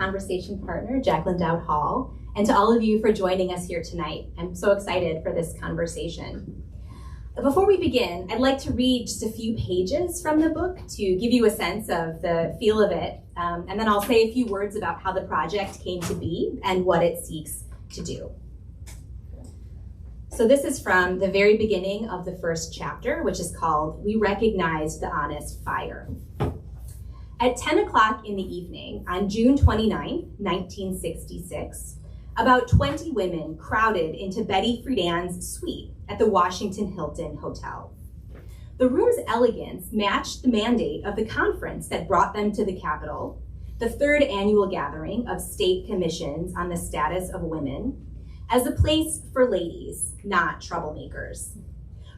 conversation partner, Jacquelyn Dowd Hall, and to all of you for joining us here tonight. I'm so excited for this conversation. Before we begin, I'd like to read just a few pages from the book to give you a sense of the feel of it, and then I'll say a few words about how the project came to be and what it seeks to do. So this is from the very beginning of the first chapter, which is called "We Recognize the Honest Fire." At 10 o'clock in the evening on June 29, 1966, about 20 women crowded into Betty Friedan's suite at the Washington Hilton Hotel. The room's elegance matched the mandate of the conference that brought them to the Capitol, the third annual gathering of state commissions on the status of women, as a place for ladies, not troublemakers.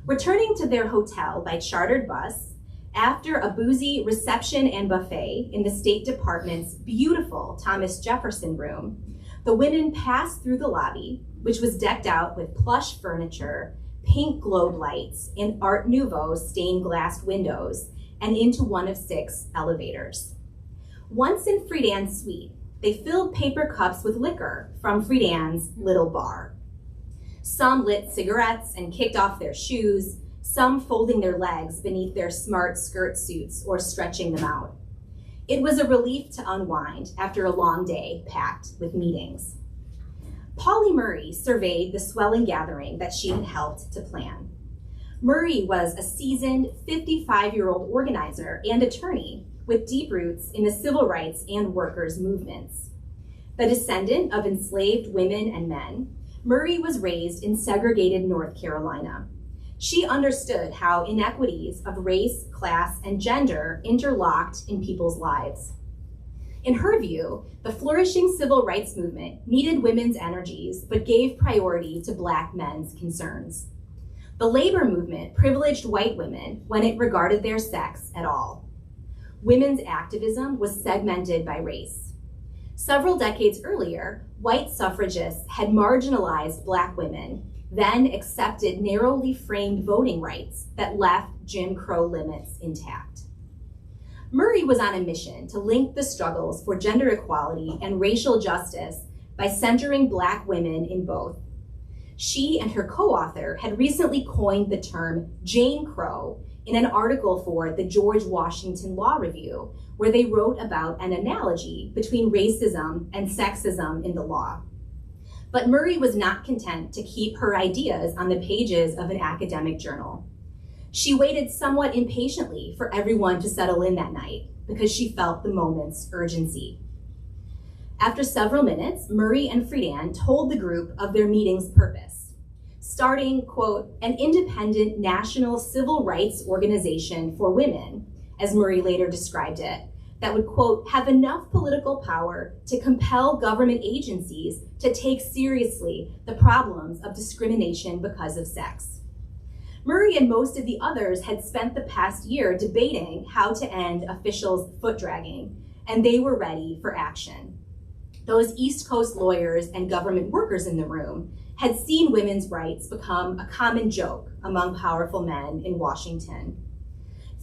Returning to their hotel by chartered bus, after a boozy reception and buffet in the State Department's beautiful Thomas Jefferson room, the women passed through the lobby, which was decked out with plush furniture, pink globe lights, and Art Nouveau stained glass windows, and into one of 6 elevators. Once in Friedan's suite, they filled paper cups with liquor from Friedan's little bar. Some lit cigarettes and kicked off their shoes, some folding their legs beneath their smart skirt suits or stretching them out. It was a relief to unwind after a long day packed with meetings. Polly Murray surveyed the swelling gathering that she had helped to plan. Murray was a seasoned 55-year-old organizer and attorney with deep roots in the civil rights and workers' movements. The descendant of enslaved women and men, Murray was raised in segregated North Carolina. She understood how inequities of race, class, and gender interlocked in people's lives. In her view, the flourishing civil rights movement needed women's energies but gave priority to Black men's concerns. The labor movement privileged white women when it regarded their sex at all. Women's activism was segmented by race. Several decades earlier, white suffragists had marginalized Black women, then accepted narrowly framed voting rights that left Jim Crow limits intact. Murray was on a mission to link the struggles for gender equality and racial justice by centering Black women in both. She and her co-author had recently coined the term Jane Crow in an article for the George Washington Law Review, where they wrote about an analogy between racism and sexism in the law. But Murray was not content to keep her ideas on the pages of an academic journal. She waited somewhat impatiently for everyone to settle in that night because she felt the moment's urgency. After several minutes, Murray and Friedan told the group of their meeting's purpose, starting, quote, an independent national civil rights organization for women, as Murray later described it, that would, quote, have enough political power to compel government agencies to take seriously the problems of discrimination because of sex. Murray and most of the others had spent the past year debating how to end officials' foot dragging, and they were ready for action. Those East Coast lawyers and government workers in the room had seen women's rights become a common joke among powerful men in Washington.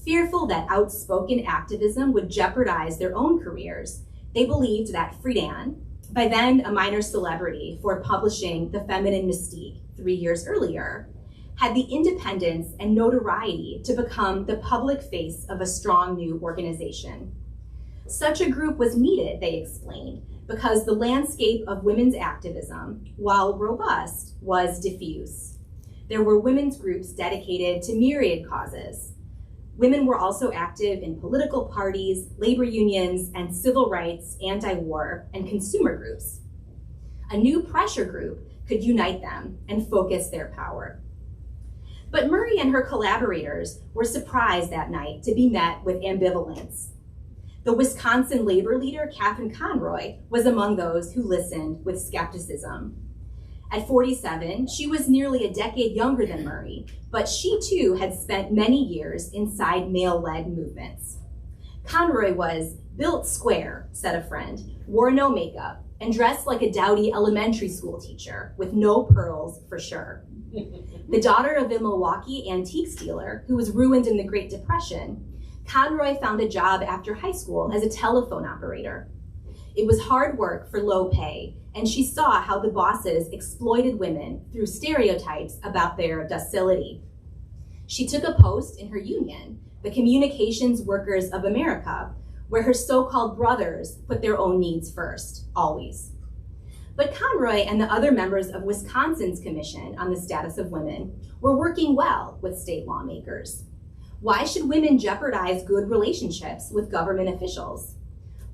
Fearful that outspoken activism would jeopardize their own careers, they believed that Friedan, by then a minor celebrity for publishing The Feminine Mystique 3 years earlier, had the independence and notoriety to become the public face of a strong new organization. Such a group was needed, they explained, because the landscape of women's activism, while robust, was diffuse. There were women's groups dedicated to myriad causes. Women were also active in political parties, labor unions, and civil rights, anti-war, and consumer groups. A new pressure group could unite them and focus their power. But Murray and her collaborators were surprised that night to be met with ambivalence. The Wisconsin labor leader, Katherine Conroy, was among those who listened with skepticism. At 47, she was nearly a decade younger than Murray, but she too had spent many years inside male-led movements. Conroy was built square, said a friend, wore no makeup, and dressed like a dowdy elementary school teacher with no pearls for sure. The daughter of a Milwaukee antiques dealer who was ruined in the Great Depression, Conroy found a job after high school as a telephone operator. It was hard work for low pay, and she saw how the bosses exploited women through stereotypes about their docility. She took a post in her union, the Communications Workers of America, where her so-called brothers put their own needs first, always. But Conroy and the other members of Wisconsin's Commission on the Status of Women were working well with state lawmakers. Why should women jeopardize good relationships with government officials?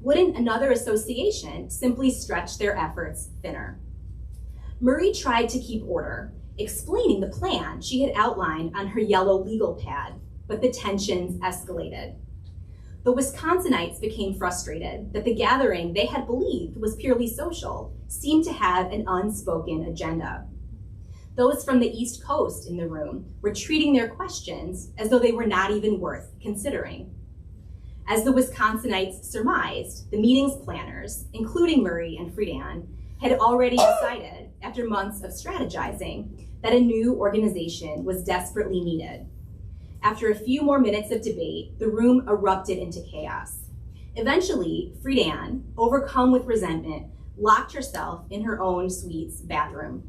Wouldn't another association simply stretch their efforts thinner? Marie tried to keep order, explaining the plan she had outlined on her yellow legal pad, but the tensions escalated. The Wisconsinites became frustrated that the gathering they had believed was purely social seemed to have an unspoken agenda. Those from the East Coast in the room were treating their questions as though they were not even worth considering. As the Wisconsinites surmised, the meeting's planners, including Marie and Friedan, had already decided, after months of strategizing, that a new organization was desperately needed. After a few more minutes of debate, the room erupted into chaos. Eventually, Friedan, overcome with resentment, locked herself in her own suite's bathroom.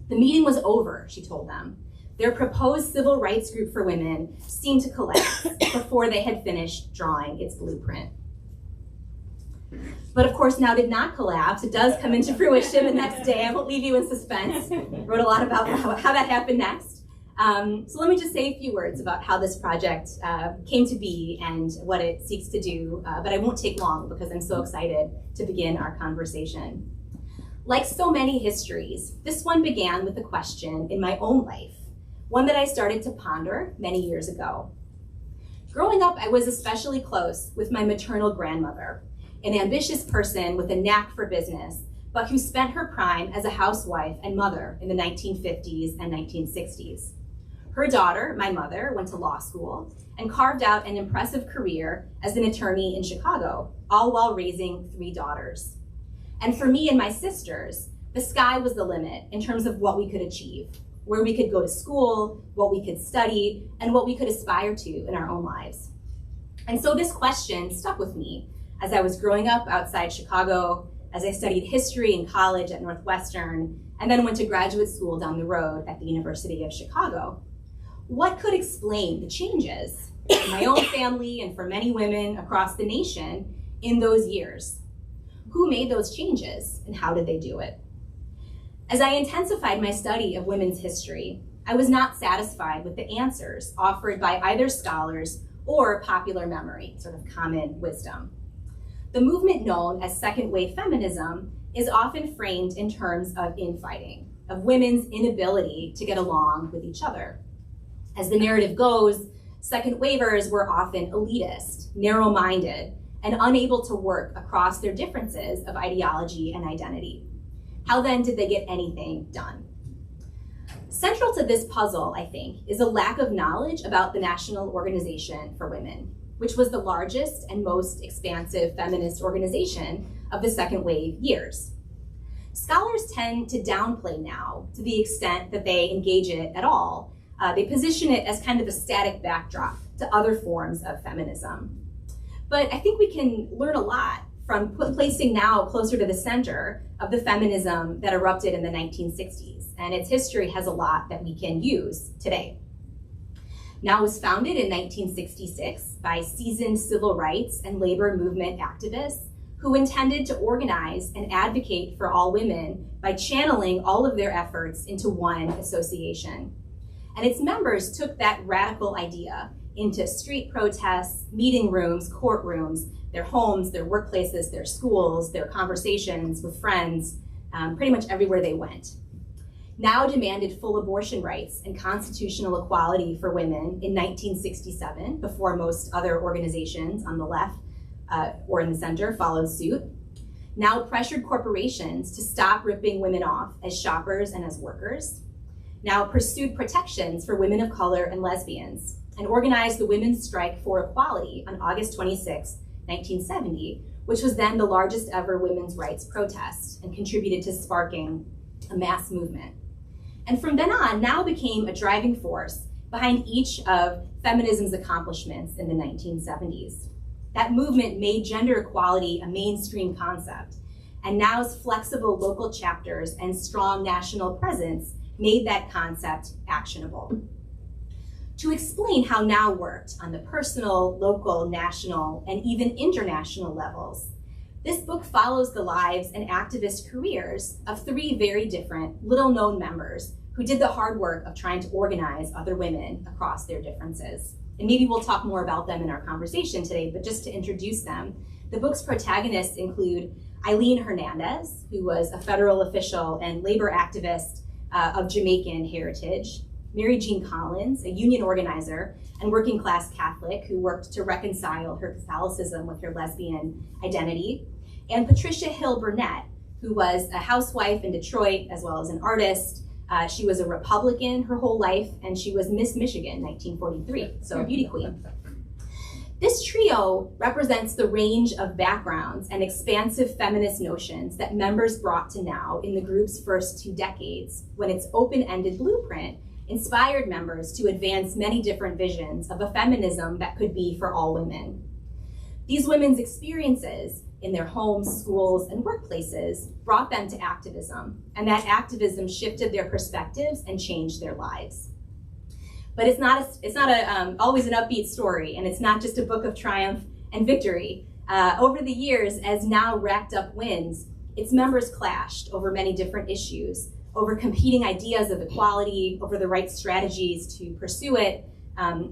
The meeting was over, she told them. Their proposed civil rights group for women seemed to collapse before they had finished drawing its blueprint. But of course, now did not collapse. It does come into fruition the next day. I won't leave you in suspense. Wrote a lot about how that happened next. So let me just say a few words about how this project came to be and what it seeks to do, but I won't take long because I'm so excited to begin our conversation. Like so many histories, this one began with a question in my own life, one that I started to ponder many years ago. Growing up, I was especially close with my maternal grandmother, an ambitious person with a knack for business, but who spent her prime as a housewife and mother in the 1950s and 1960s. Her daughter, my mother, went to law school and carved out an impressive career as an attorney in Chicago, all while raising 3 daughters. And for me and my sisters, the sky was the limit in terms of what we could achieve, where we could go to school, what we could study, and what we could aspire to in our own lives. And so this question stuck with me as I was growing up outside Chicago, as I studied history in college at Northwestern, and then went to graduate school down the road at the University of Chicago. What could explain the changes in my own family and for many women across the nation in those years? Who made those changes and how did they do it? As I intensified my study of women's history, I was not satisfied with the answers offered by either scholars or popular memory, sort of common wisdom. The movement known as second wave feminism is often framed in terms of infighting, of women's inability to get along with each other. As the narrative goes, second wavers were often elitist, narrow-minded, and unable to work across their differences of ideology and identity. How then did they get anything done? Central to this puzzle, I think, is a lack of knowledge about the National Organization for Women, which was the largest and most expansive feminist organization of the second wave years. Scholars tend to downplay now to the extent that they engage it at all. They position it as kind of a static backdrop to other forms of feminism. But I think we can learn a lot from placing now closer to the center of the feminism that erupted in the 1960s, and its history has a lot that we can use today. Now was founded in 1966 by seasoned civil rights and labor movement activists who intended to organize and advocate for all women by channeling all of their efforts into one association. And its members took that radical idea into street protests, meeting rooms, courtrooms, their homes, their workplaces, their schools, their conversations with friends, pretty much everywhere they went. Now demanded full abortion rights and constitutional equality for women in 1967, before most other organizations on the left or in the center followed suit. Now pressured corporations to stop ripping women off as shoppers and as workers. Now pursued protections for women of color and lesbians, and organized the Women's Strike for Equality on August 26, 1970, which was then the largest ever women's rights protest and contributed to sparking a mass movement. And from then on, now became a driving force behind each of feminism's accomplishments in the 1970s. that movement made gender equality a mainstream concept, and Now's flexible local chapters and strong national presence made that concept actionable. To explain how Now worked on the personal, local, national, and even international levels, this book follows the lives and activist careers of three very different, little-known members who did the hard work of trying to organize other women across their differences. And maybe we'll talk more about them in our conversation today, but just to introduce them, the book's protagonists include Eileen Hernandez, who was a federal official and labor activist of Jamaican heritage, Mary Jean Collins, a union organizer and working class Catholic who worked to reconcile her Catholicism with her lesbian identity, and Patricia Hill Burnett, who was a housewife in Detroit as well as an artist. She was a Republican her whole life, and she was Miss Michigan 1943, so a beauty queen. This trio represents the range of backgrounds and expansive feminist notions that members brought to Now in the group's first 2 decades, when its open-ended blueprint inspired members to advance many different visions of a feminism that could be for all women. These women's experiences in their homes, schools, and workplaces brought them to activism, and that activism shifted their perspectives and changed their lives. But it's not always an upbeat story, and it's not just a book of triumph and victory. Over the years, as Now racked up wins, its members clashed over many different issues, over competing ideas of equality, over the right strategies to pursue it,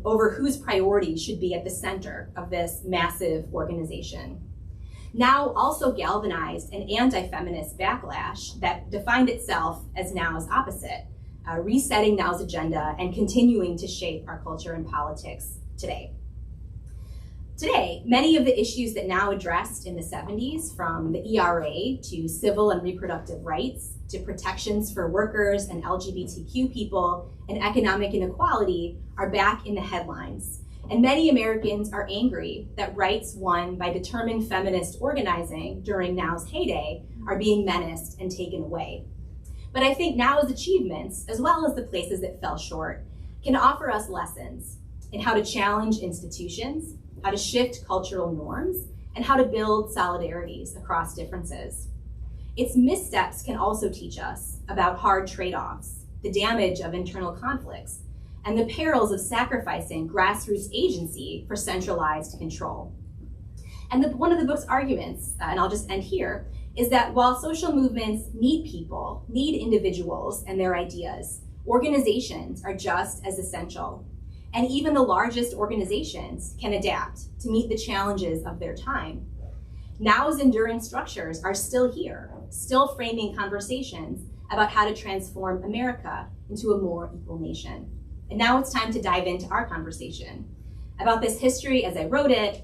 over whose priorities should be at the center of this massive organization. Now also galvanized an anti-feminist backlash that defined itself as Now's opposite, resetting Now's agenda and continuing to shape our culture and politics today. Today, many of the issues that Now addressed in the 70s, from the ERA to civil and reproductive rights, to protections for workers and LGBTQ people, and economic inequality, are back in the headlines. And many Americans are angry that rights won by determined feminist organizing during Now's heyday are being menaced and taken away. But I think Now's achievements, as well as the places that fell short, can offer us lessons in how to challenge institutions, how to shift cultural norms, and how to build solidarities across differences. Its missteps can also teach us about hard trade-offs, the damage of internal conflicts, and the perils of sacrificing grassroots agency for centralized control. And one of the book's arguments, and I'll just end here, is that while social movements need people, need individuals and their ideas, organizations are just as essential. And even the largest organizations can adapt to meet the challenges of their time. Now's enduring structures are still here, still framing conversations about how to transform America into a more equal nation. And now it's time to dive into our conversation about this history as I wrote it,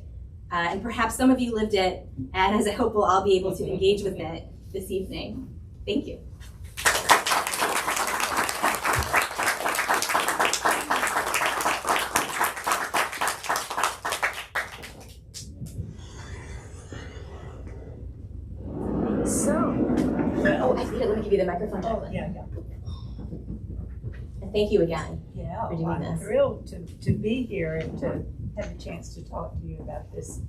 and perhaps some of you lived it, and as I hope we'll all be able to engage with it this evening. Thank you. Let me give you the microphone, Jacquelyn. Yeah. And thank you again for doing this. I'm thrilled to be here and to have a chance to talk to you about this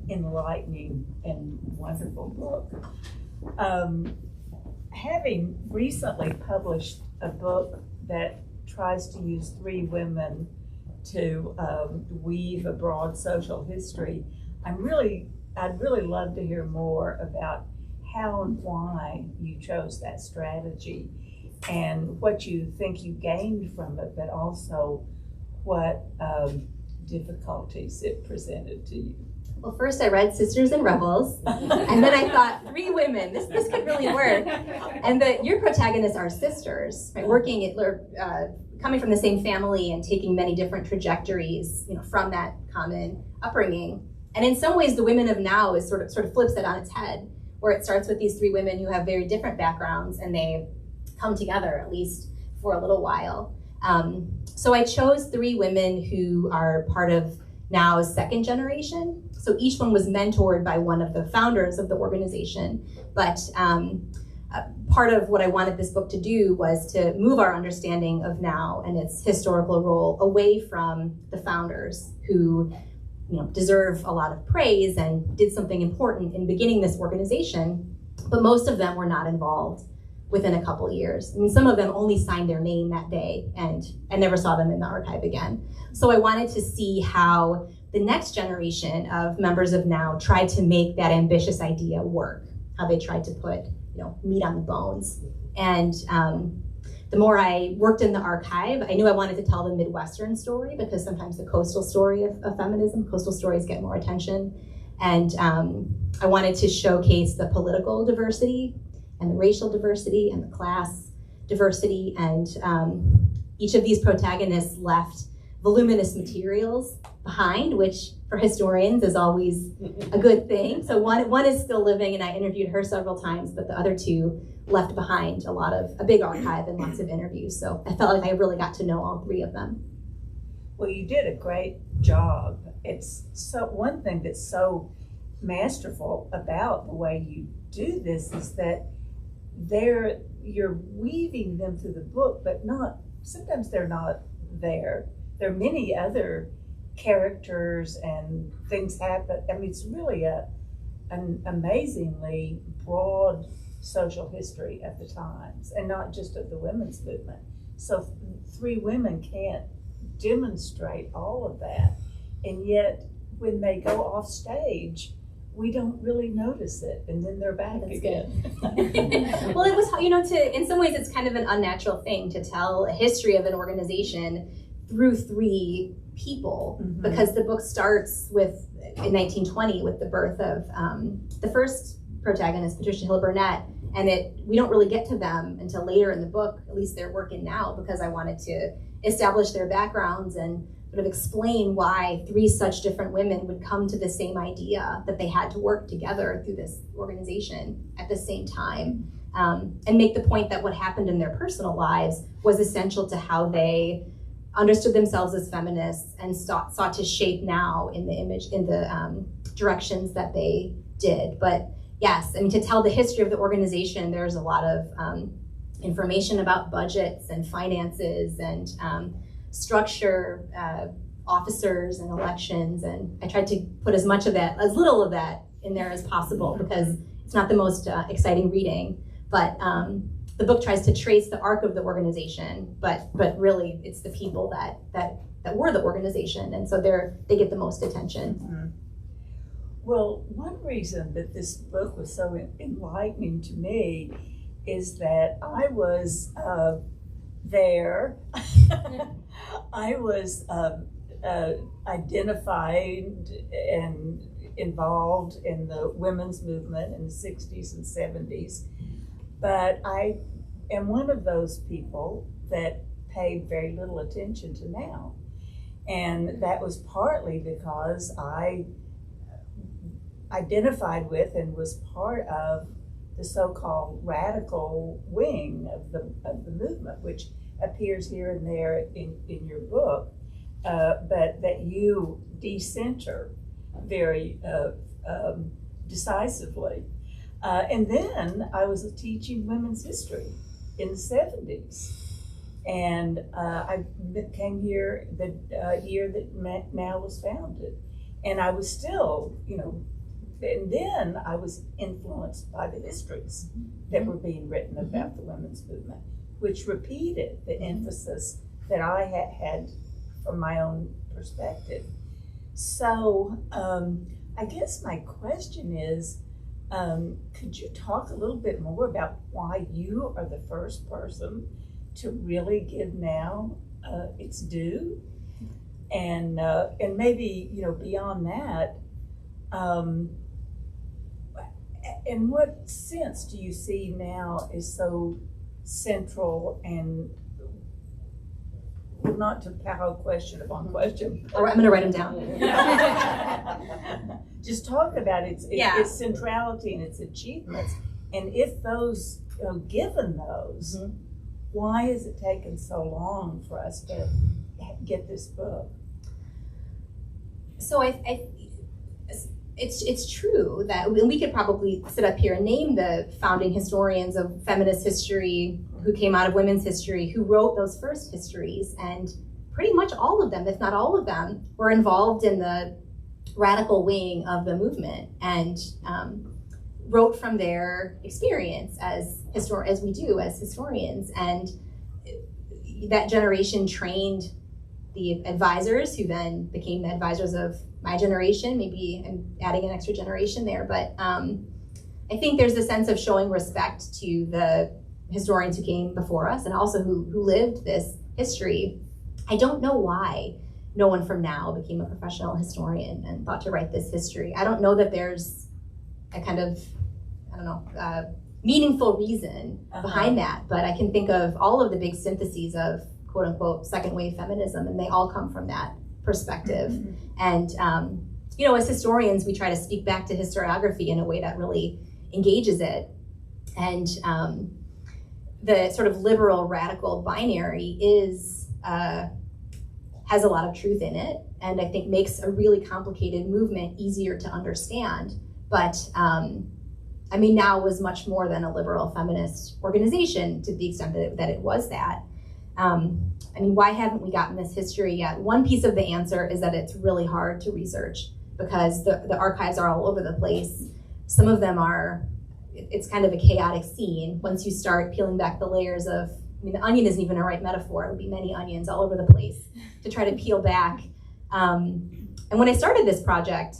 enlightening and wonderful book. Having recently published a book that tries to use 3 women to weave a broad social history, I'd really love to hear more about how and why you chose that strategy and what you think you gained from it, but also what difficulties it presented to you. Well, first I read Sisters and Rebels, and then I thought, 3 women, this could really work. And your protagonists are sisters, right? Coming from the same family and taking many different trajectories, from that common upbringing. And in some ways, the Women of Now is sort of flips it on its head, where it starts with these 3 women who have very different backgrounds, and they come together, at least for a little while. So I chose 3 women who are part of Now's second generation. So each one was mentored by one of the founders of the organization. But part of what I wanted this book to do was to move our understanding of Now and its historical role away from the founders, who deserve a lot of praise and did something important in beginning this organization, but most of them were not involved within a couple years. I mean, some of them only signed their name that day and I never saw them in the archive again. So I wanted to see how the next generation of members of NOW tried to make that ambitious idea work, how they tried to put meat on the bones. And the more I worked in the archive, I knew I wanted to tell the Midwestern story, because sometimes the coastal story of feminism, coastal stories get more attention. And I wanted to showcase the political diversity and the racial diversity and the class diversity. And each of these protagonists left voluminous materials behind, which for historians is always a good thing. So one is still living, and I interviewed her several times, but the other two left behind a big archive and lots of interviews. So I felt like I really got to know all three of them. Well, you did a great job. It's so, one thing that's so masterful about the way you do this is that you're weaving them through the book, but sometimes they're not there. There are many other characters and things happen. I mean, it's really an amazingly broad social history of the times, and not just of the women's movement. So three women can't demonstrate all of that, and yet when they go off stage, we don't really notice it, and then they're back again. Well, it was, in some ways it's kind of an unnatural thing to tell a history of an organization through three people, because the book starts in 1920 with the birth of the first protagonist, Patricia Hill Burnett, and we don't really get to them until later in the book, at least they're working now, because I wanted to establish their backgrounds and sort of explain why three such different women would come to the same idea, that they had to work together through this organization at the same time, and make the point that what happened in their personal lives was essential to how they understood themselves as feminists and sought to shape NOW in the directions that they did. But yes, I mean, to tell the history of the organization, there's a lot of information about budgets and finances and structure, officers and elections, and I tried to put as little of that in there as possible, because it's not the most exciting reading, but the book tries to trace the arc of the organization, but really it's the people that were the organization, and so they get the most attention. Mm-hmm. Well, one reason that this book was so enlightening to me is that I was there. I was identified and involved in the women's movement in the 60s and 70s, but I am one of those people that paid very little attention to NOW, and that was partly because I identified with and was part of the so-called radical wing of the movement, which appears here and there in your book, but that you decenter very decisively. And then I was teaching women's history in the 70s. And I came here the year that NOW was founded. And I was still, and then I was influenced by the histories that were being written about the women's movement, which repeated the emphasis that I had from my own perspective. So I guess my question is, could you talk a little bit more about why you are the first person to really give NOW its due? And maybe, beyond that, in what sense do you see NOW is so central and, not to pile question upon question. All right, I'm going to write them down. Just talk about its centrality and its achievements, and if those, given those, why has it taken so long for us to get this book? So it's true that we could probably sit up here and name the founding historians of feminist history who came out of women's history, who wrote those first histories, and pretty much all of them, if not all of them, were involved in the radical wing of the movement, and wrote from their experience as we do as historians. And that generation trained the advisors who then became the advisors of my generation. Maybe I'm adding an extra generation there, but I think there's a sense of showing respect to the historians who came before us and also who lived this history. I don't know why no one from now became a professional historian and thought to write this history. I don't know that there's a kind of, meaningful reason behind that, but I can think of all of the big syntheses of quote unquote second wave feminism, and they all come from that perspective. And as historians, we try to speak back to historiography in a way that really engages it. And the sort of liberal radical binary has a lot of truth in it, and I think makes a really complicated movement easier to understand. But now was much more than a liberal feminist organization, to the extent that it was that. Why haven't we gotten this history yet? One piece of the answer is that it's really hard to research because the archives are all over the place. Some of them it's kind of a chaotic scene once you start peeling back the layers of, the onion isn't even a right metaphor. It would be many onions all over the place to try to peel back. And when I started this project,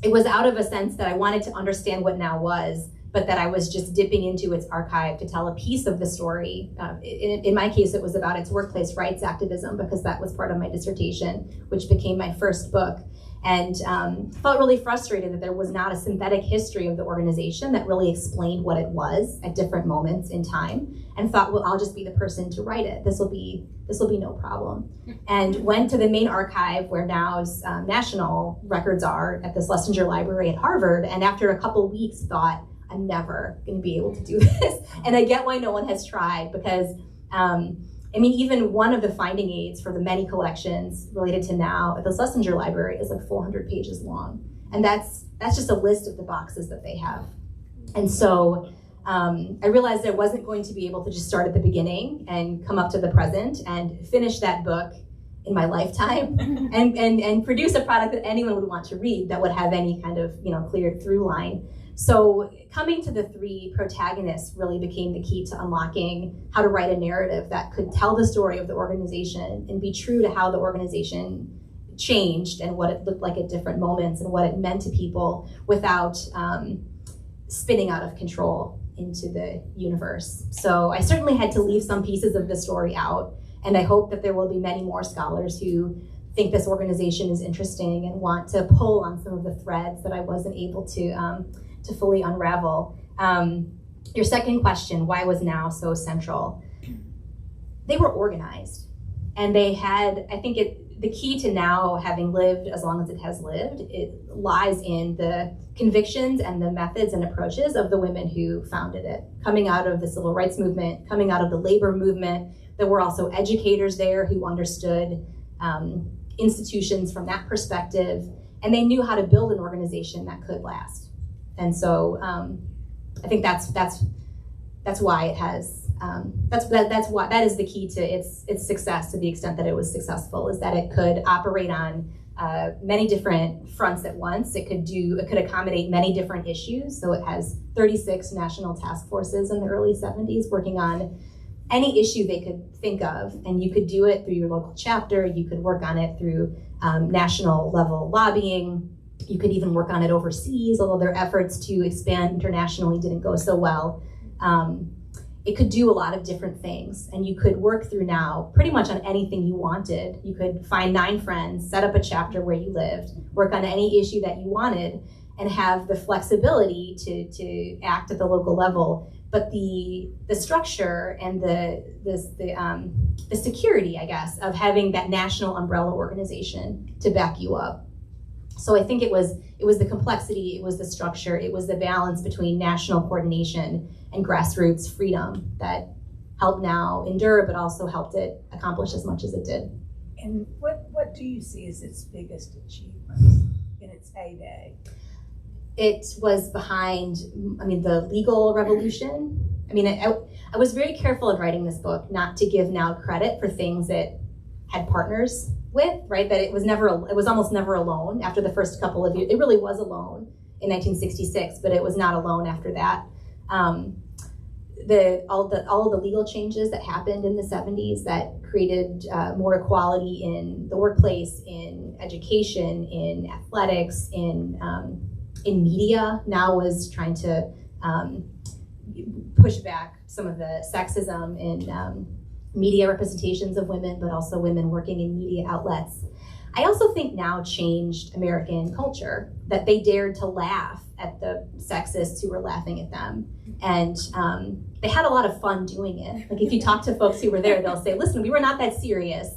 it was out of a sense that I wanted to understand what now was, but that I was just dipping into its archive to tell a piece of the story. In my case, it was about its workplace rights activism, because that was part of my dissertation, which became my first book. And felt really frustrated that there was not a synthetic history of the organization that really explained what it was at different moments in time, and thought, well, I'll just be the person to write it. This will be no problem. And went to the main archive where now's national records are at the Schlesinger Library at Harvard, and after a couple weeks thought, I'm never going to be able to do this. And I get why no one has tried, because even one of the finding aids for the many collections related to now at the Schlesinger Library is like 400 pages long. And that's just a list of the boxes that they have. And so I realized I wasn't going to be able to just start at the beginning and come up to the present and finish that book in my lifetime and produce a product that anyone would want to read that would have any kind of clear through line. So coming to the three protagonists really became the key to unlocking how to write a narrative that could tell the story of the organization and be true to how the organization changed and what it looked like at different moments and what it meant to people without spinning out of control into the universe. So I certainly had to leave some pieces of the story out, and I hope that there will be many more scholars who think this organization is interesting and want to pull on some of the threads that I wasn't able to fully unravel. Your second question, why was now so central? They were organized, and they had, the key to now having lived as long as it has lived, it lies in the convictions and the methods and approaches of the women who founded it. Coming out of the civil rights movement, coming out of the labor movement, there were also educators there who understood institutions from that perspective, and they knew how to build an organization that could last. And so I think that's why it has that is the key to its success, to the extent that it was successful, is that it could operate on many different fronts at once. It could accommodate many different issues. So it has 36 national task forces in the early 70s working on any issue they could think of, and you could do it through your local chapter. You could work on it through national level lobbying. You could even work on it overseas, although their efforts to expand internationally didn't go so well. It could do a lot of different things, and you could work through now pretty much on anything you wanted. You could find 9 friends, set up a chapter where you lived, work on any issue that you wanted, and have the flexibility to act at the local level. But the structure and the security, I guess, of having that national umbrella organization to back you up. So I think it was the complexity, it was the structure, it was the balance between national coordination and grassroots freedom that helped now endure, but also helped it accomplish as much as it did. And what do you see as its biggest achievements in its heyday? It was behind, the legal revolution. I was very careful in writing this book not to give now credit for things that had partners with, right? That it was almost never alone after the first couple of years. It really was alone in 1966, but it was not alone after that. All of the legal changes that happened in the 70s that created more equality in the workplace, in education, in athletics, in media, now was trying to push back some of the sexism in media representations of women, but also women working in media outlets. I also think now changed American culture, that they dared to laugh at the sexists who were laughing at them. And they had a lot of fun doing it. Like if you talk to folks who were there, they'll say, listen, we were not that serious.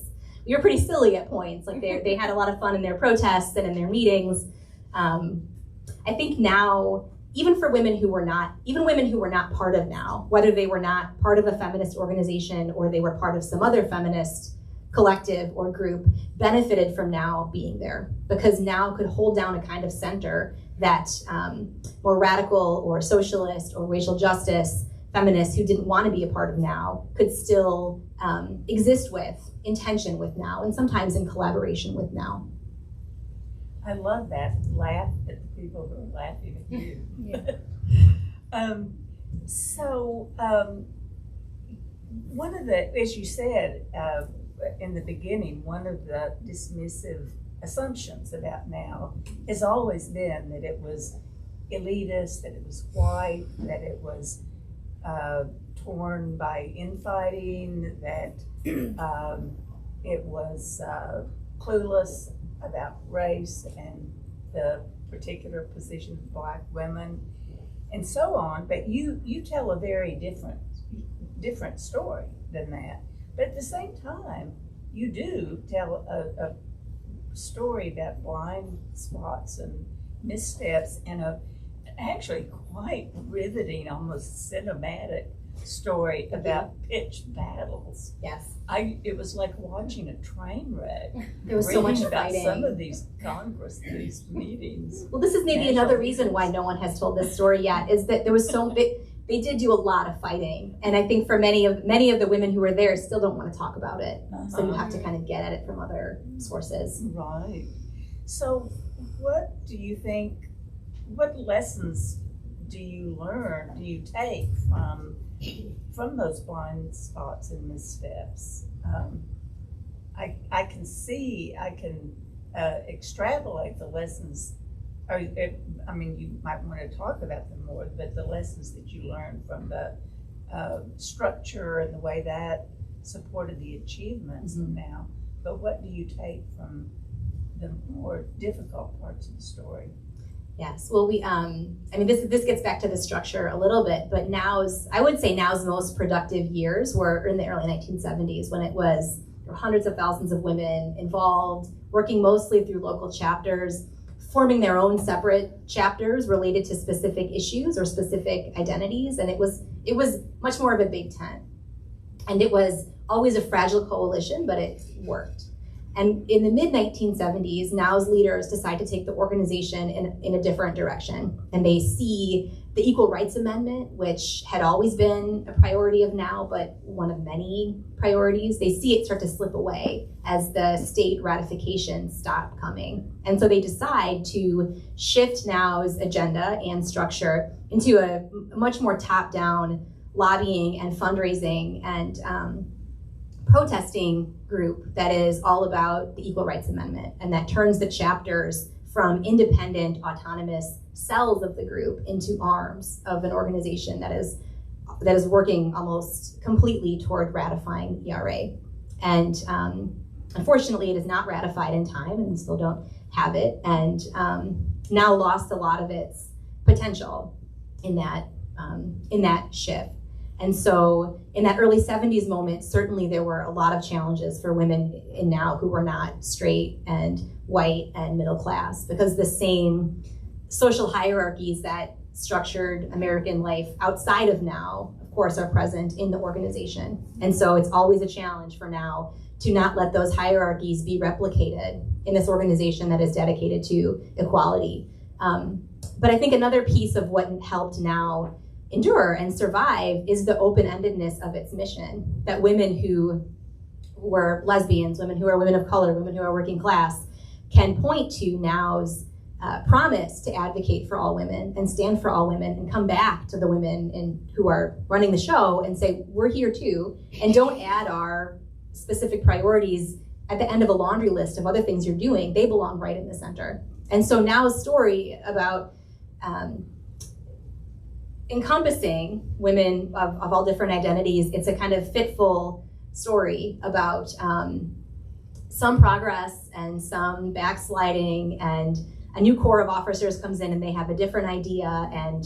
We were pretty silly at points. Like they had a lot of fun in their protests and in their meetings. I think now, even for women who were not part of NOW, whether they were not part of a feminist organization or they were part of some other feminist collective or group, benefited from NOW being there, because NOW could hold down a kind of center that more radical or socialist or racial justice feminists who didn't want to be a part of NOW could still exist with, in tension with NOW, and sometimes in collaboration with NOW. I love that. Laugh at the people who are laughing at you. Yeah. One of the, as you said in the beginning, one of the dismissive assumptions about NOW has always been that it was elitist, that it was white, that it was torn by infighting, that it was clueless about race and the particular position of Black women, and so on. But you tell a very different story than that. But at the same time, you do tell a story about blind spots and missteps, and a actually quite riveting, almost cinematic story about pitched battles. Yes. It was like watching a train wreck. There was so much about fighting. some of these these meetings. Well, this is maybe another reason why no one has told this story yet, is that there was they did do a lot of fighting, and I think for many of the women who were there still don't want to talk about it. So you have to kind of get at it from other sources. Right. So what do you think, what lessons do you learn, do you take from those blind spots and missteps? I can extrapolate the lessons. I mean, you might want to talk about them more, but the lessons that you learned from the structure and the way that supported the achievements now. But what do you take from the more difficult parts of the story? Yes, well, this gets back to the structure a little bit, but I would say NOW's most productive years were in the early 1970s, when there were hundreds of thousands of women involved, working mostly through local chapters, forming their own separate chapters related to specific issues or specific identities, and it was much more of a big tent. And it was always a fragile coalition, but it worked. And in the mid-1970s, NOW's leaders decide to take the organization in a different direction. And they see the Equal Rights Amendment, which had always been a priority of NOW, but one of many priorities, they see it start to slip away as the state ratifications stop coming. And so they decide to shift NOW's agenda and structure into a much more top-down lobbying and fundraising and protesting group that is all about the Equal Rights Amendment, and that turns the chapters from independent, autonomous cells of the group into arms of an organization that is working almost completely toward ratifying the ERA. And unfortunately, it is not ratified in time, and we still don't have it, and now lost a lot of its potential in that shift. And so in that early 70s moment, certainly there were a lot of challenges for women in NOW who were not straight and white and middle class, because the same social hierarchies that structured American life outside of NOW, of course, are present in the organization. And so it's always a challenge for NOW to not let those hierarchies be replicated in this organization that is dedicated to equality. But I think another piece of what helped NOW endure and survive is the open-endedness of its mission, that women who who are lesbians, women who are women of color, women who are working class, can point to now's promise to advocate for all women and stand for all women, and come back to the women who are running the show and say, we're here too, and don't add our specific priorities at the end of a laundry list of other things you're doing. They belong right in the center. And so now's story about encompassing women of all different identities, it's a kind of fitful story about some progress and some backsliding, and a new corps of officers comes in and they have a different idea. And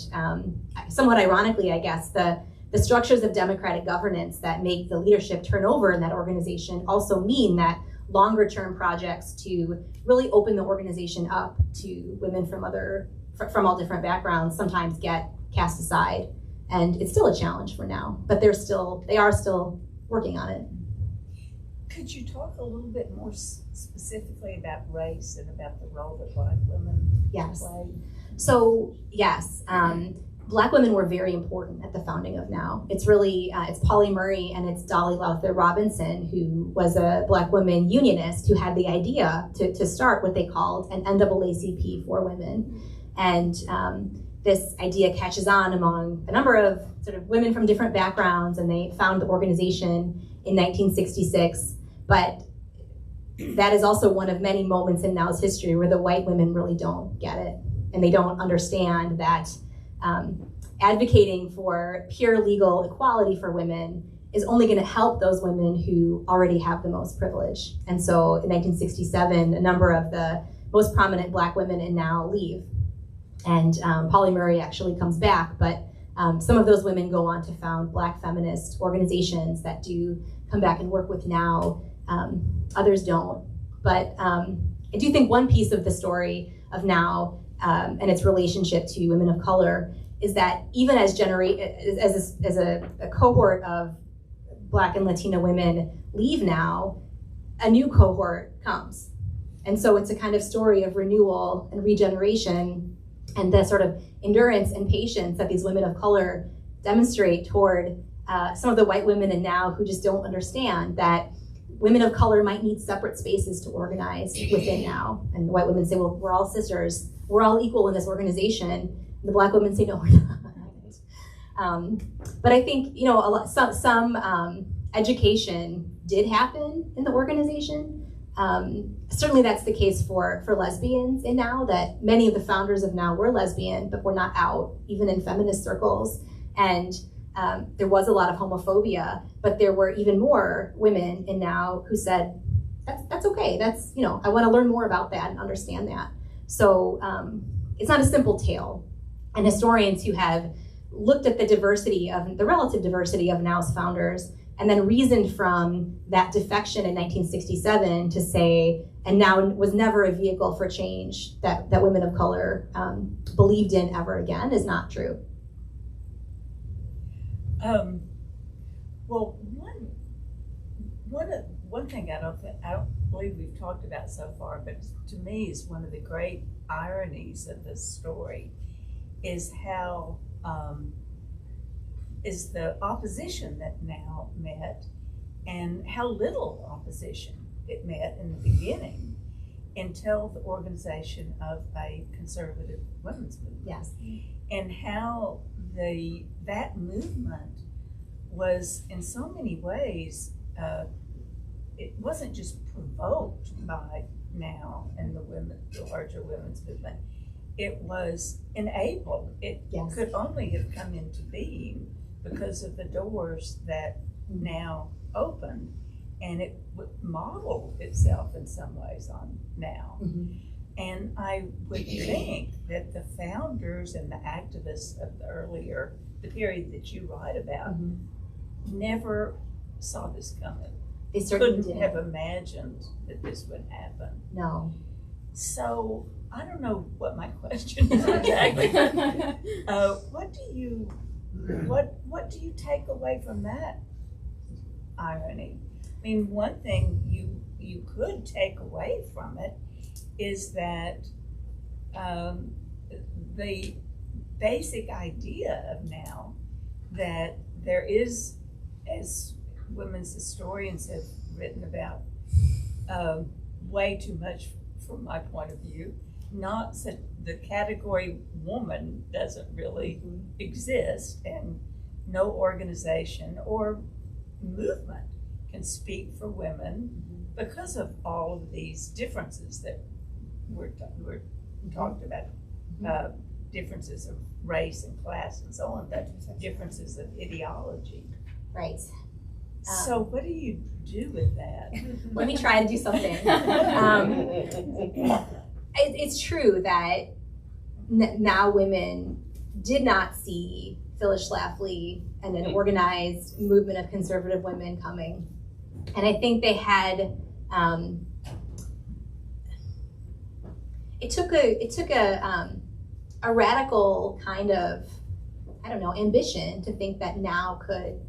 somewhat ironically, I guess, the structures of democratic governance that make the leadership turn over in that organization also mean that longer term projects to really open the organization up to women from all different backgrounds sometimes get cast aside. And it's still a challenge for now, but they are still working on it. Could you talk a little bit more specifically about race and about the role that Black women play? So yes, Black women were very important at the founding of NOW. It's really, it's Polly Murray and it's Dolly Lowther Robinson, who was a Black woman unionist who had the idea to start what they called an NAACP for women. And this idea catches on among a number of sort of women from different backgrounds, and they found the organization in 1966. But that is also one of many moments in NOW's history where the white women really don't get it, and they don't understand that advocating for pure legal equality for women is only going to help those women who already have the most privilege. And so in 1967, a number of the most prominent Black women in NOW leave. And Polly Murray actually comes back, but some of those women go on to found Black feminist organizations that do come back and work with NOW. Others don't. But I do think one piece of the story of NOW and its relationship to women of color is that even as a cohort of Black and Latina women leave NOW, a new cohort comes. And so it's a kind of story of renewal and regeneration, and the sort of endurance and patience that these women of color demonstrate toward some of the white women in NOW who just don't understand that women of color might need separate spaces to organize within NOW. And the white women say, well, we're all sisters, we're all equal in this organization. And the Black women say, no, we're not. But I think, some education did happen in the organization. Certainly that's the case for lesbians in NOW, that many of the founders of NOW were lesbian, but were not out, even in feminist circles. And there was a lot of homophobia, but there were even more women in NOW who said, that's okay, I want to learn more about that and understand that. So it's not a simple tale. And historians who have looked at the relative diversity of NOW's founders and then reasoned from that defection in 1967 to say, and NOW was never a vehicle for change that women of color believed in ever again, is not true. Well, one thing I don't believe we've talked about so far, but to me is one of the great ironies of this story is how is the opposition that NOW met, and how little opposition it met in the beginning until the organization of a conservative women's movement. Yes. And how that movement was in so many ways, it wasn't just provoked by NOW and the larger women's movement. It was enabled. It could only have come into being because of the doors that NOW opened, and it modeled itself in some ways on NOW. Mm-hmm. And I would think that the founders and the activists of the period that you write about, never saw this coming. They certainly couldn't have imagined that this would happen. No. So I don't know what my question is exactly. What do you take away from that irony? I mean, one thing you could take away from it is that the basic idea of NOW that there is, as women's historians have written about way too much from my point of view. Not that the category woman doesn't really exist, and no organization or movement can speak for women because of all of these differences that we're talked about, differences of race and class and so on, but differences of ideology. Right. So what do you do with that? Let me try to do something. It's true that now women did not see Phyllis Schlafly and an organized movement of conservative women coming. And I think they had, it took a radical kind of, ambition to think that now could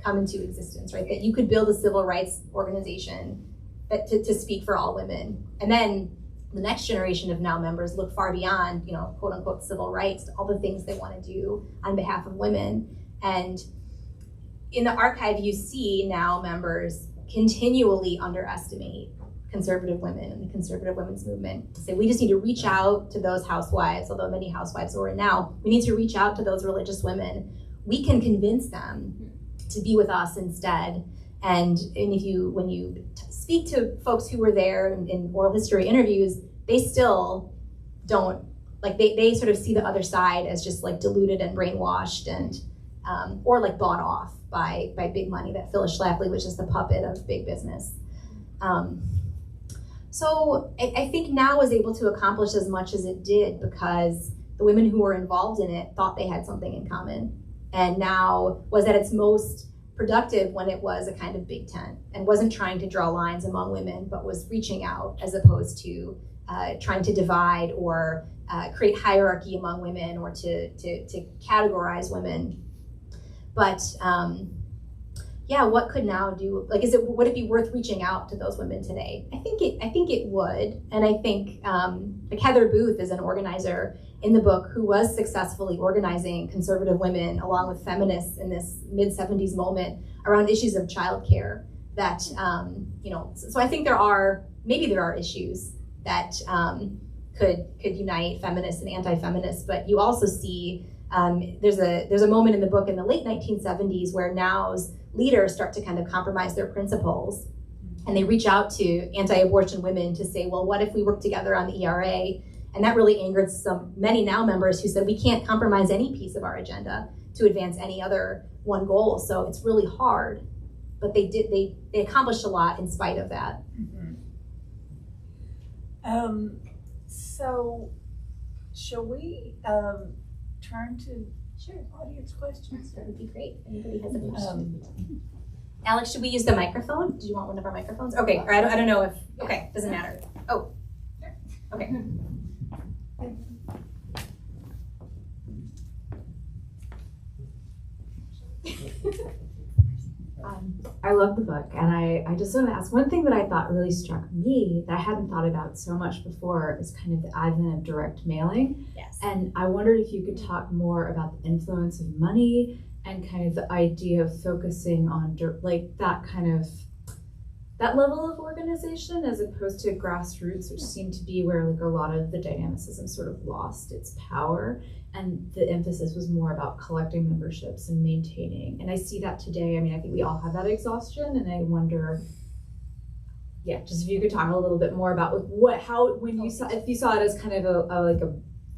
come into existence, right? That you could build a civil rights organization that to speak for all women. And then the next generation of now members look far beyond, quote unquote, civil rights, to all the things they want to do on behalf of women. And in the archive, you see now members continually underestimate conservative women and the conservative women's movement. To say we just need to reach out to those housewives, although many housewives are now, we need to reach out to those religious women. We can convince them to be with us instead. And when you speak to folks who were there in oral history interviews, they still don't, they sort of see the other side as just deluded and brainwashed and or bought off by big money, that Phyllis Schlafly was just a puppet of big business. So I think now was able to accomplish as much as it did because the women who were involved in it thought they had something in common, and now was at its most productive when it was a kind of big tent and wasn't trying to draw lines among women, but was reaching out as opposed to trying to divide or create hierarchy among women or to categorize women. But what could now do? Would it be worth reaching out to those women today? I think it would, and I think Heather Booth is an organizer in the book who was successfully organizing conservative women along with feminists in this mid-70s moment around issues of childcare. That so I think there are issues that could unite feminists and anti-feminists, but you also see there's a moment in the book in the late 1970s where now's leaders start to kind of compromise their principles, and they reach out to anti-abortion women to say, well, what if we work together on the ERA? And that really angered many now members who said we can't compromise any piece of our agenda to advance any other one goal. So it's really hard, but they accomplished a lot in spite of that. So shall we turn to audience questions? That would be great. Anybody has a question? Alex, should we use the microphone? Do you want one of our microphones? Okay, or I don't know if, okay, doesn't matter. Oh, okay. I love the book, and I just want to ask, one thing that I thought really struck me that I hadn't thought about so much before is kind of the advent of direct mailing. Yes. And I wondered if you could talk more about the influence of money and kind of the idea of focusing on that level of organization as opposed to grassroots, which seemed to be where a lot of the dynamicism sort of lost its power, and the emphasis was more about collecting memberships and maintaining. And I see that today. I mean, I think we all have that exhaustion, and I wonder, just if you could talk a little bit more about if you saw it as kind of a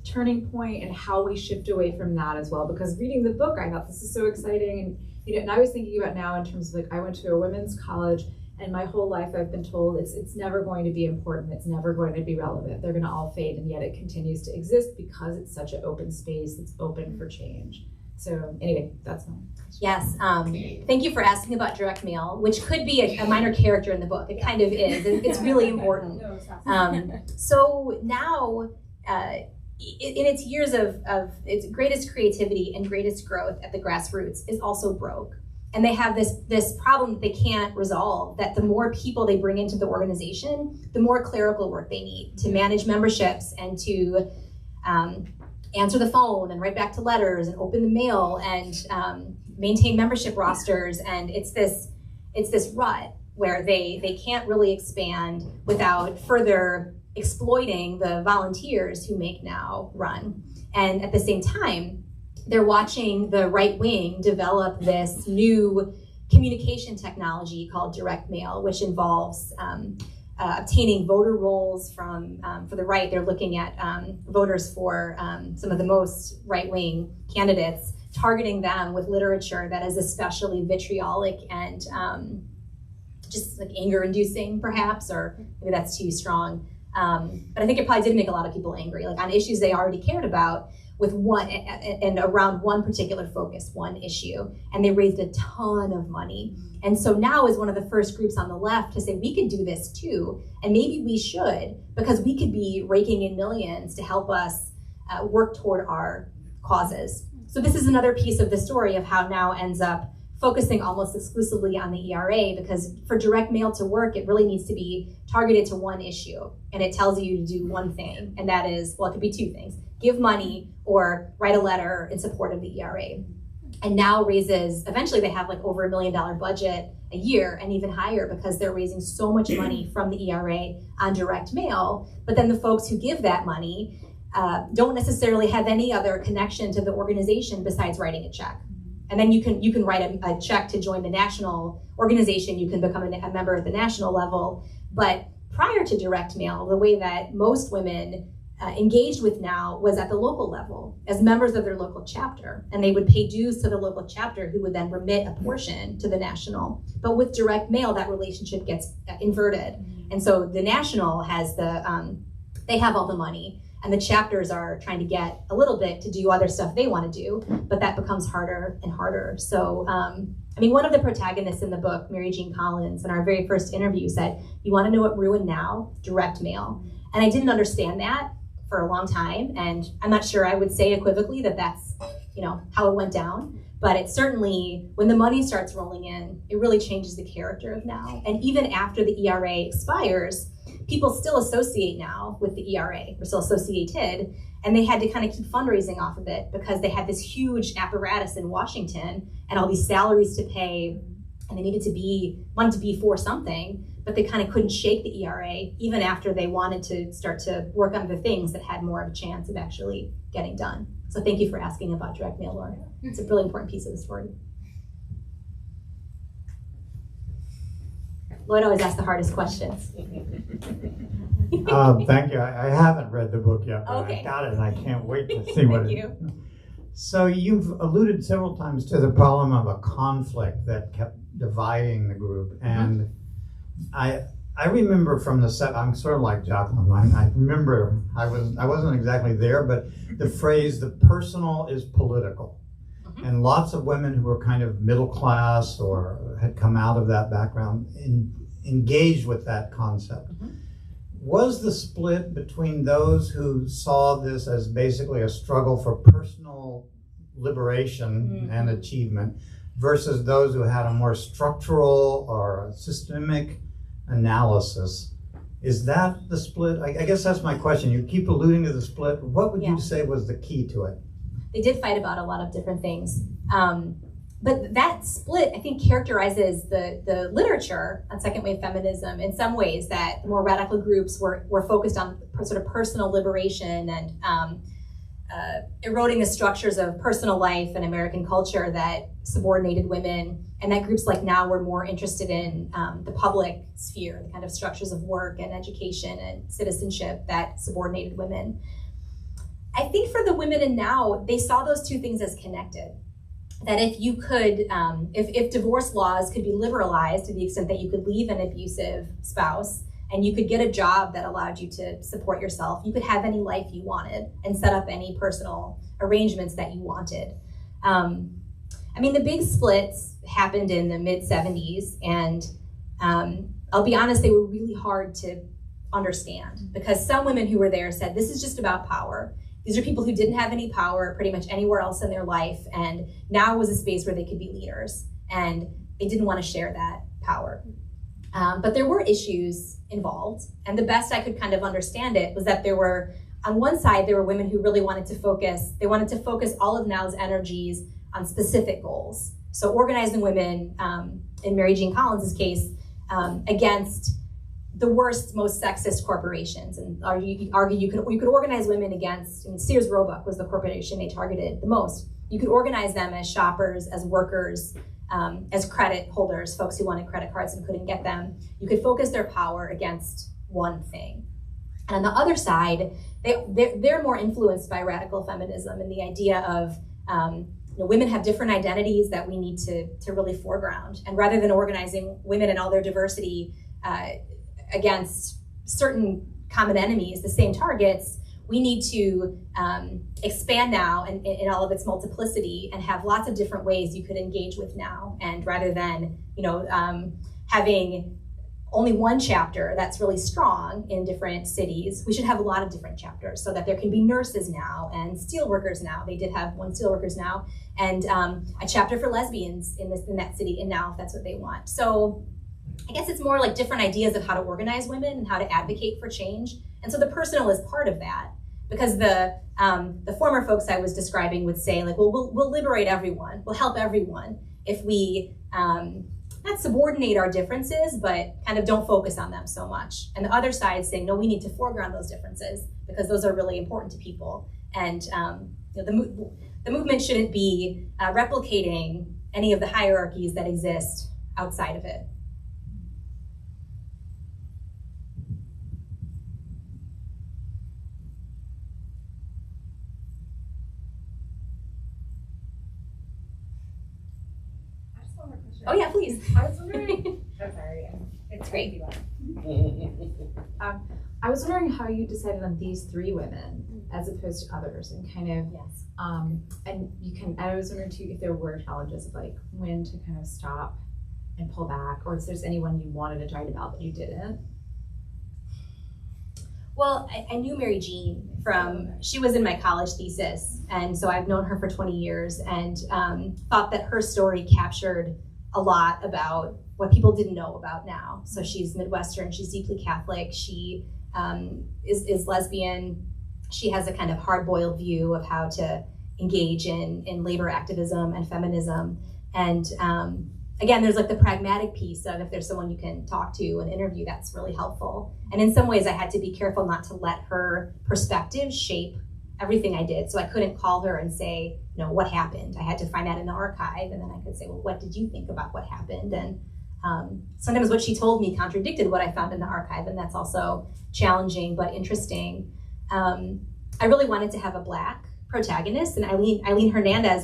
turning point and how we shift away from that as well. Because reading the book, I thought this is so exciting, and and I was thinking about now in terms of I went to a women's college. And my whole life I've been told it's never going to be important, it's never going to be relevant, they're going to all fade, and yet it continues to exist because it's such an open space that's open for change. So anyway, that's my question. Yes, thank you for asking about direct mail, which could be a minor character in the book. It kind of is, it's really important. So now, in its years of its greatest creativity and greatest growth at the grassroots is also broke. And they have this problem that they can't resolve, that the more people they bring into the organization, the more clerical work they need to manage memberships and to answer the phone and write back to letters and open the mail and maintain membership rosters. And it's this rut where they can't really expand without further exploiting the volunteers who make Now run. And at the same time, they're watching the right wing develop this new communication technology called direct mail, which involves obtaining voter rolls from, for the right, they're looking at voters for some of the most right-wing candidates, targeting them with literature that is especially vitriolic and just like anger-inducing, perhaps, or maybe that's too strong. But I think it probably did make a lot of people angry, like on issues they already cared about, with one and around one particular focus, one issue, and they raised a ton of money. And so Now is one of the first groups on the left to say we could do this too, and maybe we should, because we could be raking in millions to help us work toward our causes. So this is another piece of the story of how Now ends up focusing almost exclusively on the ERA, because for direct mail to work, it really needs to be targeted to one issue, and it tells you to do one thing, and that is, well, it could be two things: give money or write a letter in support of the ERA. And Now raises, eventually they have like over $1 million budget a year, and even higher, because they're raising so much money from the ERA on direct mail. But then the folks who give that money don't necessarily have any other connection to the organization besides writing a check. And then you can write a check to join the national organization. You can become a member at the national level. But prior to direct mail, the way that most women engaged with Now was at the local level as members of their local chapter, and they would pay dues to the local chapter, who would then remit a portion to the national. But with direct mail, that relationship gets inverted, and so the national has they have all the money, and the chapters are trying to get a little bit to do other stuff they want to do, but that becomes harder and harder. So I mean, one of the protagonists in the book, Mary Jean Collins, in our very first interview said, "You want to know what ruined Now? Direct mail." And I didn't understand that for a long time, and I'm not sure I would say equivocally that that's, how it went down, but it certainly, when the money starts rolling in, it really changes the character of Now. And even after the ERA expires, people still associate Now with the ERA, or still associated, and they had to kind of keep fundraising off of it because they had this huge apparatus in Washington and all these salaries to pay, and they wanted to be for something, but they kind of couldn't shake the ERA even after they wanted to start to work on the things that had more of a chance of actually getting done. So thank you for asking about direct mail, Laura. It's a really important piece of the story. Lloyd always asks the hardest questions. Thank you. I haven't read the book yet, but Okay. I got it and I can't wait to see what Thank it you. So you've alluded several times to the problem of a conflict that kept dividing the group. And I remember from the set, I'm sort of like Jacquelyn. I remember I wasn't exactly there, but the phrase "the personal is political," and lots of women who were kind of middle class or had come out of that background engaged with that concept. Was the split between those who saw this as basically a struggle for personal liberation and achievement versus those who had a more structural or systemic analysis? Is that the split? I guess that's my question. You keep alluding to the split. What would you say was the key to it? They did fight about a lot of different things. But that split, I think, characterizes the literature on second wave feminism in some ways, that the more radical groups were focused on sort of personal liberation and eroding the structures of personal life and American culture that subordinated women, and that groups like Now were more interested in the public sphere, the kind of structures of work and education and citizenship that subordinated women. I think for the women in Now, they saw those two things as connected. That if you could, if divorce laws could be liberalized to the extent that you could leave an abusive spouse and you could get a job that allowed you to support yourself, you could have any life you wanted and set up any personal arrangements that you wanted. I mean, the big splits happened in the mid-70s, and I'll be honest, they were really hard to understand, because some women who were there said, this is just about power. These are people who didn't have any power pretty much anywhere else in their life, and Now was a space where they could be leaders, and they didn't want to share that power. But there were issues involved, and the best I could kind of understand it was that there were on one side, there were women who really wanted to focus all of Now's energies on specific goals. So organizing women, in Mary Jean Collins's case, against the worst, most sexist corporations. And you could organize women against, Sears Roebuck was the corporation they targeted the most. You could organize them as shoppers, as workers, as credit holders, folks who wanted credit cards and couldn't get them. You could focus their power against one thing. And on the other side, they're more influenced by radical feminism and the idea of women have different identities that we need to really foreground. And rather than organizing women and all their diversity against certain common enemies, the same targets, we need to expand Now in all of its multiplicity and have lots of different ways you could engage with Now. And rather than having only one chapter that's really strong in different cities, we should have a lot of different chapters so that there can be nurses now and steelworkers now. They did have one steelworkers now, and a chapter for lesbians in that city and Now, if that's what they want. So I guess it's more like different ideas of how to organize women and how to advocate for change. And so the personal is part of that, because the former folks I was describing would say, like, well, we'll liberate everyone, we'll help everyone if we not subordinate our differences, but kind of don't focus on them so much. And the other side saying, no, we need to foreground those differences because those are really important to people. And the movement shouldn't be replicating any of the hierarchies that exist outside of it. Oh yeah, please. I was wondering. I'm sorry. It's great. I was wondering how you decided on these three women as opposed to others, and kind of Yes. and you can. I was wondering too if there were challenges of like when to kind of stop and pull back, or if there's anyone you wanted to write about but you didn't. Well, I knew Mary Jean she was in my college thesis, and so I've known her for 20 years, and thought that her story captured a lot about what people didn't know about Now. So she's Midwestern, she's deeply Catholic, she is lesbian, she has a kind of hard-boiled view of how to engage in labor activism and feminism. And again, there's like the pragmatic piece of if there's someone you can talk to and interview, that's really helpful. And in some ways I had to be careful not to let her perspective shape everything I did. So I couldn't call her and say, what happened? I had to find that in the archive, and then I could say, well, what did you think about what happened? And sometimes what she told me contradicted what I found in the archive, and that's also challenging but interesting. I really wanted to have a Black protagonist, and Eileen Hernandez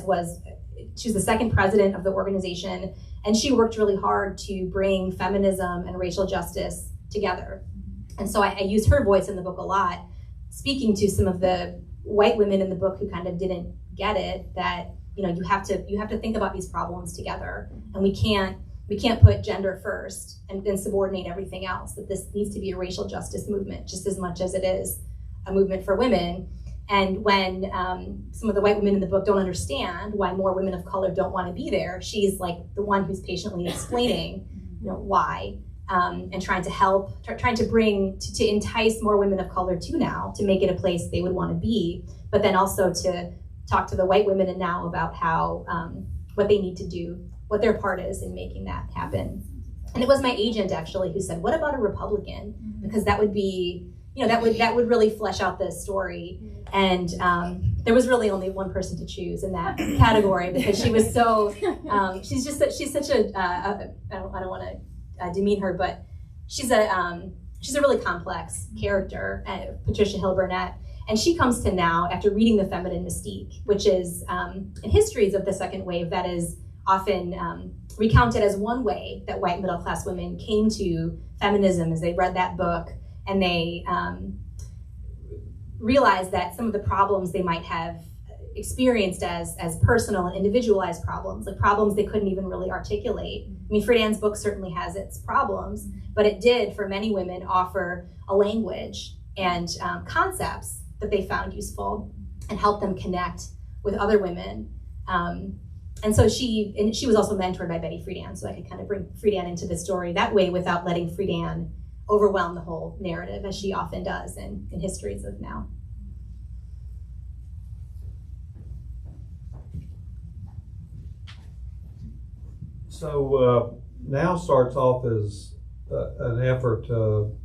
she was the second president of the organization, and she worked really hard to bring feminism and racial justice together. And so I used her voice in the book a lot, speaking to some of the white women in the book who kind of didn't get it, that you have to think about these problems together, and we can't put gender first and then subordinate everything else, that this needs to be a racial justice movement just as much as it is a movement for women. And when some of the white women in the book don't understand why more women of color don't want to be there, she's like the one who's patiently explaining why, and trying to help, trying to entice more women of color to Now, to make it a place they would want to be, but then also to talk to the white women in Now about how, what they need to do, what their part is in making that happen. And it was my agent actually who said, what about a Republican? Because that would be, that would really flesh out the story. And there was really only one person to choose in that category, because she was so, she's such a, I don't want to demean her, but she's a really complex character, Patricia Hill Burnett. And she comes to Now after reading The Feminine Mystique, which is, in histories of the second wave, that is often recounted as one way that white middle-class women came to feminism, as they read that book, and they realized that some of the problems they might have experienced as personal and individualized problems, like problems they couldn't even really articulate. I mean, Friedan's book certainly has its problems, but it did, for many women, offer a language and concepts that they found useful and help them connect with other women. And so she was also mentored by Betty Friedan, so I could kind of bring Friedan into the story that way without letting Friedan overwhelm the whole narrative, as she often does in histories of Now. So now starts off as an effort to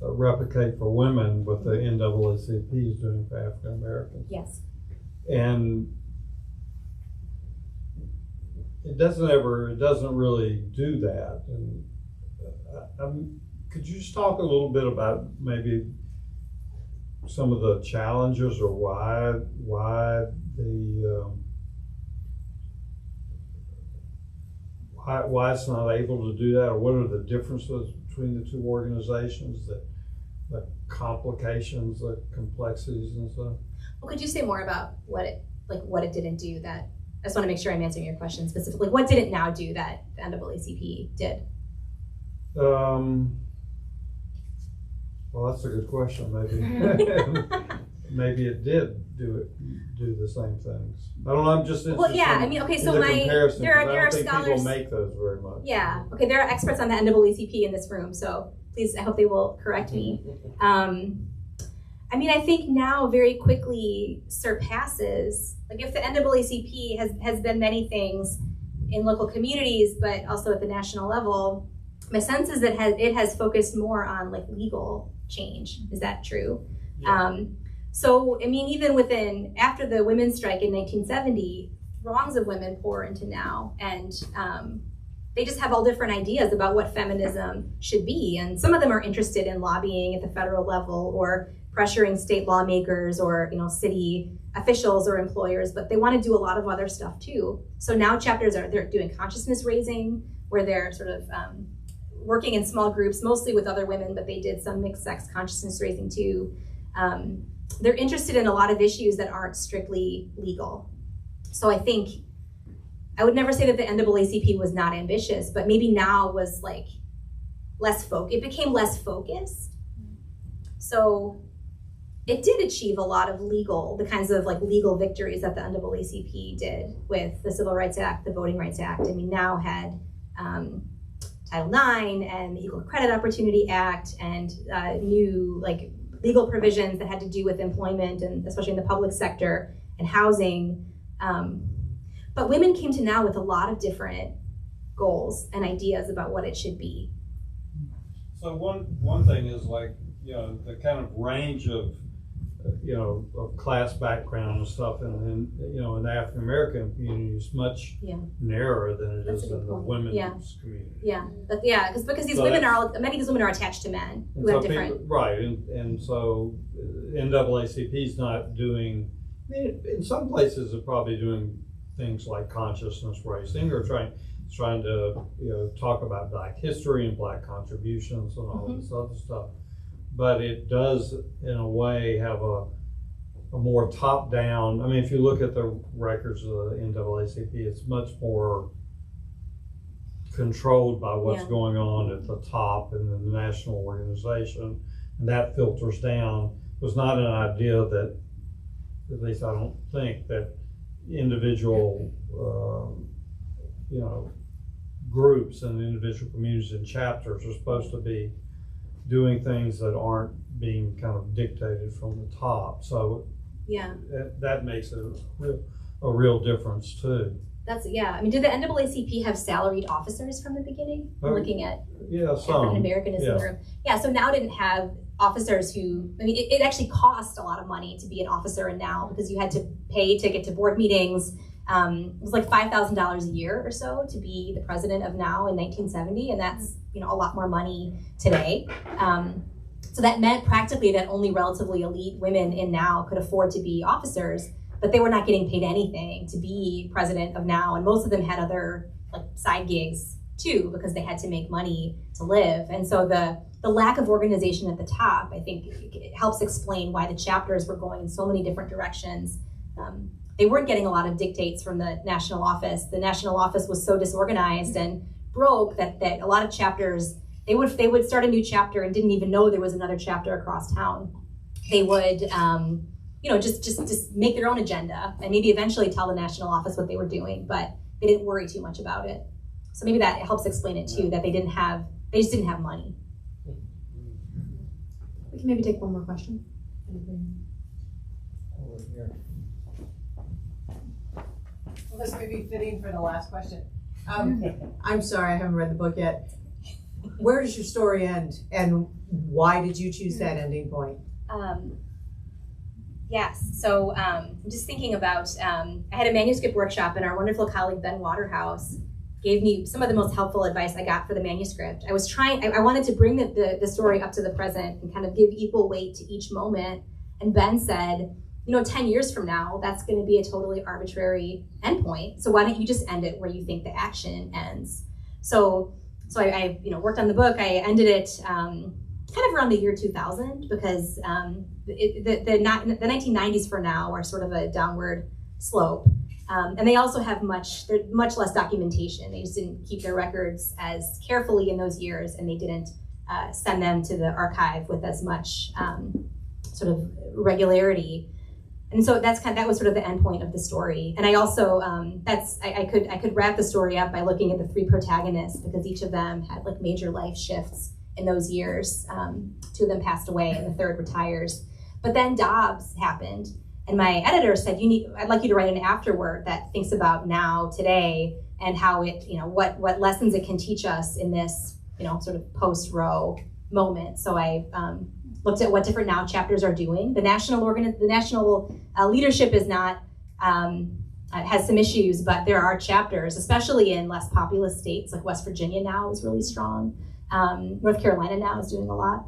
replicate for women what the NAACP is doing for African Americans. Yes. And it doesn't really do that. And could you just talk a little bit about maybe some of the challenges or why it's not able to do that, or what are the differences between the two organizations, the complications, the complexities and stuff? Well, could you say more about what it didn't do that? I just want to make sure I'm answering your question specifically. What did it now do that the NAACP did? Well, that's a good question. Maybe maybe it did do the same things. I don't know. I'm just interested. Well, yeah. I mean, okay. So there are scholars. People make those very much. Yeah. Okay. There are experts on the NAACP in this room, so please, I hope they will correct me. I mean, I think now very quickly surpasses, like if the NAACP has been many things in local communities, but also at the national level, my sense is that it has focused more on like legal change. Is that true? Yeah. So, I mean, even after the women's strike in 1970, throngs of women pour into now, and they just have all different ideas about what feminism should be. And some of them are interested in lobbying at the federal level or pressuring state lawmakers or, city officials or employers, but they want to do a lot of other stuff too. So now chapters they're doing consciousness raising, where they're sort of working in small groups, mostly with other women, but they did some mixed sex consciousness raising too. They're interested in a lot of issues that aren't strictly legal. So I think, I would never say that the NAACP was not ambitious, but maybe now was like it became less focused. So it did achieve a lot of the kinds of like legal victories that the NAACP did with the Civil Rights Act, the Voting Rights Act. I mean, now had Title IX and the Equal Credit Opportunity Act and new like legal provisions that had to do with employment, and especially in the public sector and housing. But women came to now with a lot of different goals and ideas about what it should be. So one thing is like, the kind of range of class background and stuff in the African American community is much narrower than it is in the women's community. Yeah, because these women many of these women are attached to men who have different. Right, and so NAACP is not doing. I mean, in some places, they're probably doing things like consciousness raising or trying to talk about Black history and Black contributions and all this other stuff. But it does, in a way, have a more top-down. I mean, if you look at the records of the NAACP, it's much more controlled by what's going on at the top in the national organization, and that filters down. It was not an idea that, at least I don't think, that individual, groups and individual communities and chapters are supposed to be doing things that aren't being kind of dictated from the top. So that makes it a real difference too. I mean, did the NAACP have salaried officers from the beginning? Looking at African Americanism in the room. Yeah, so now didn't have officers who, I mean, it actually cost a lot of money to be an officer in now, because you had to pay to get to board meetings. It was like $5,000 a year or so to be the president of now in 1970, and that's a lot more money today. So that meant practically that only relatively elite women in now could afford to be officers, but they were not getting paid anything to be president of now, and most of them had other like side gigs too, because they had to make money to live. And so the lack of organization at the top, I think, it helps explain why the chapters were going in so many different directions. They weren't getting a lot of dictates from the national office. The national office was so disorganized and broke that a lot of chapters, they would start a new chapter and didn't even know there was another chapter across town. They would just make their own agenda and maybe eventually tell the national office what they were doing, but they didn't worry too much about it. So maybe that helps explain it too, that they just didn't have money. We can maybe take one more question. Over here. Well, this may be fitting for the last question. I'm sorry, I haven't read the book yet. Where does your story end, and why did you choose that ending point? Yes, so I'm just thinking about, I had a manuscript workshop, and our wonderful colleague Ben Waterhouse gave me some of the most helpful advice I got for the manuscript. I wanted to bring the story up to the present and kind of give equal weight to each moment. And Ben said, 10 years from now, that's going to be a totally arbitrary endpoint. So why don't you just end it where you think the action ends? So I worked on the book. I ended it kind of around the year 2000 because the 1990s for now are sort of a downward slope. And they also have much less documentation. They just didn't keep their records as carefully in those years, and they didn't send them to the archive with as much sort of regularity. And so that was sort of the end point of the story. And I also I could wrap the story up by looking at the three protagonists, because each of them had like major life shifts in those years. Two of them passed away, and the third retires. But then Dobbs happened. And my editor said, I'd like you to write an afterword that thinks about now, today, and how it, what lessons it can teach us in this, sort of post-Roe moment. So I looked at what different now chapters are doing. The national leadership is not, has some issues, but there are chapters, especially in less populous states, like West Virginia now is really strong. North Carolina now is doing a lot.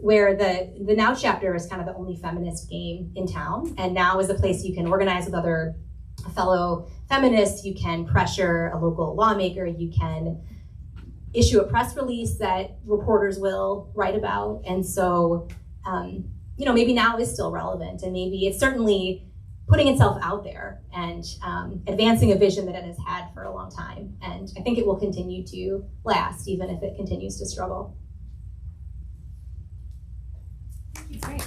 Where the Now chapter is kind of the only feminist game in town, and Now is a place you can organize with other fellow feminists, you can pressure a local lawmaker, you can issue a press release that reporters will write about, and so maybe Now is still relevant, and maybe it's certainly putting itself out there and advancing a vision that it has had for a long time, and I think it will continue to last even if it continues to struggle. Great.